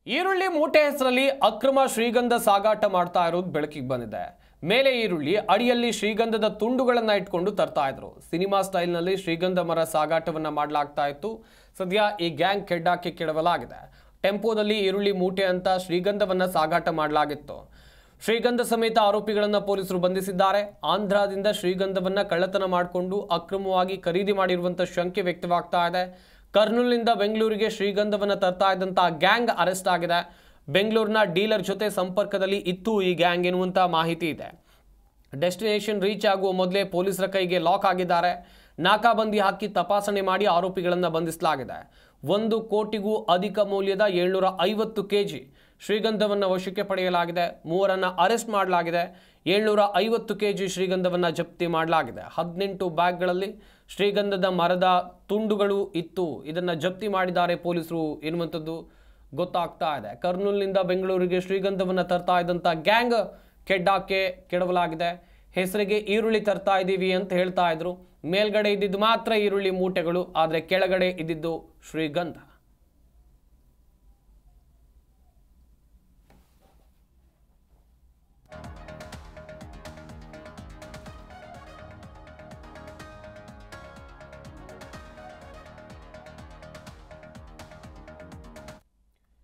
ಈರುಳ್ಳಿ ಮೂಟೆ ಹೆಸರಲ್ಲಿ ಅಕ್ರಮ ಶ್ರೀಗಂಧ ಸಾಗಾಟ ಮಾಡ್ತಾ ಇರೋದು ಬೆಳಕಿಗೆ ಬಂದಿದೆ. ಮೇಲೆ ಈರುಳ್ಳಿ, ಅಡಿಯಲ್ಲಿ ಶ್ರೀಗಂಧದ ತುಂಡುಗಳನ್ನ ಇಟ್ಕೊಂಡು ತರ್ತಾ ಇದ್ರು. ಸಿನಿಮಾ ಸ್ಟೈಲ್ನಲ್ಲಿ ಶ್ರೀಗಂಧ ಮರ ಸಾಗಾಟವನ್ನ ಮಾಡಲಾಗ್ತಾ ಇತ್ತು. ಸದ್ಯ ಈ ಗ್ಯಾಂಗ್ ಕೆಡ್ಡಾಕಿ ಕೆಡವಲಾಗಿದೆ. ಟೆಂಪೋದಲ್ಲಿ ಈರುಳ್ಳಿ ಮೂಟೆ ಅಂತ ಶ್ರೀಗಂಧವನ್ನ ಸಾಗಾಟ ಮಾಡಲಾಗಿತ್ತು. ಶ್ರೀಗಂಧ ಸಮೇತ ಆರೋಪಿಗಳನ್ನ ಪೊಲೀಸರು ಬಂಧಿಸಿದ್ದಾರೆ. ಆಂಧ್ರದಿಂದ ಶ್ರೀಗಂಧವನ್ನ ಕಳ್ಳತನ ಮಾಡಿಕೊಂಡು ಅಕ್ರಮವಾಗಿ ಖರೀದಿ ಮಾಡಿರುವಂತ ಶಂಕೆ ವ್ಯಕ್ತವಾಗ್ತಾ ಇದೆ. ಕರ್ನೂಲಿನಿಂದ ಬೆಂಗಳೂರಿಗೆ ಶ್ರೀಗಂಧವನ್ನು ತರ್ತಾ ಇದ್ದಂಥ ಗ್ಯಾಂಗ್ ಅರೆಸ್ಟ್ ಆಗಿದೆ. ಬೆಂಗಳೂರಿನ ಡೀಲರ್ ಜೊತೆ ಸಂಪರ್ಕದಲ್ಲಿ ಇತ್ತು ಈ ಗ್ಯಾಂಗ್ ಎನ್ನುವಂಥ ಮಾಹಿತಿ ಇದೆ. ಡೆಸ್ಟಿನೇಷನ್ ರೀಚ್ ಆಗುವ ಮೊದಲೇ ಪೊಲೀಸರ ಕೈಗೆ ಲಾಕ್ ಆಗಿದ್ದಾರೆ. ನಾಕಾಬಂದಿ ಹಾಕಿ ತಪಾಸಣೆ ಮಾಡಿ ಆರೋಪಿಗಳನ್ನು ಬಂಧಿಸಲಾಗಿದೆ. 1 ಕೋಟಿಗೂ ಅಧಿಕ ಮೌಲ್ಯದ 750 kg ಶ್ರೀಗಂಧವನ್ನು ವಶಕ್ಕೆ ಪಡೆಯಲಾಗಿದೆ. 3ರನ್ನ ಅರೆಸ್ಟ್ ಮಾಡಲಾಗಿದೆ. 750 kg ಶ್ರೀಗಂಧವನ್ನು ಜಪ್ತಿ ಮಾಡಲಾಗಿದೆ. 18 ಬ್ಯಾಗ್ಗಳಲ್ಲಿ ಶ್ರೀಗಂಧದ ಮರದ ತುಂಡುಗಳು ಇತ್ತು. ಇದನ್ನು ಜಪ್ತಿ ಮಾಡಿದ್ದಾರೆ ಪೊಲೀಸರು ಎನ್ನುವಂಥದ್ದು ಗೊತ್ತಾಗ್ತಾ ಇದೆ. ಕರ್ನೂಲಿನಿಂದ ಬೆಂಗಳೂರಿಗೆ ಶ್ರೀಗಂಧವನ್ನು ತರ್ತಾ ಇದ್ದಂಥ ಗ್ಯಾಂಗ್ ಕೆಡ್ಡಾಕೆ ಕೆಡವಲಾಗಿದೆ. ಹೆಸರಿಗೆ ಈರುಳ್ಳಿ ತರ್ತಾ ಇದ್ದೀವಿ ಅಂತ ಹೇಳ್ತಾ ಇದ್ರು. ಮೇಲ್ಗಡೆ ಇದ್ದಿದ್ದು ಮಾತ್ರ ಈರುಳ್ಳಿ ಮೂಟೆಗಳು, ಆದರೆ ಕೆಳಗಡೆ ಇದ್ದಿದ್ದು ಶ್ರೀಗಂಧ.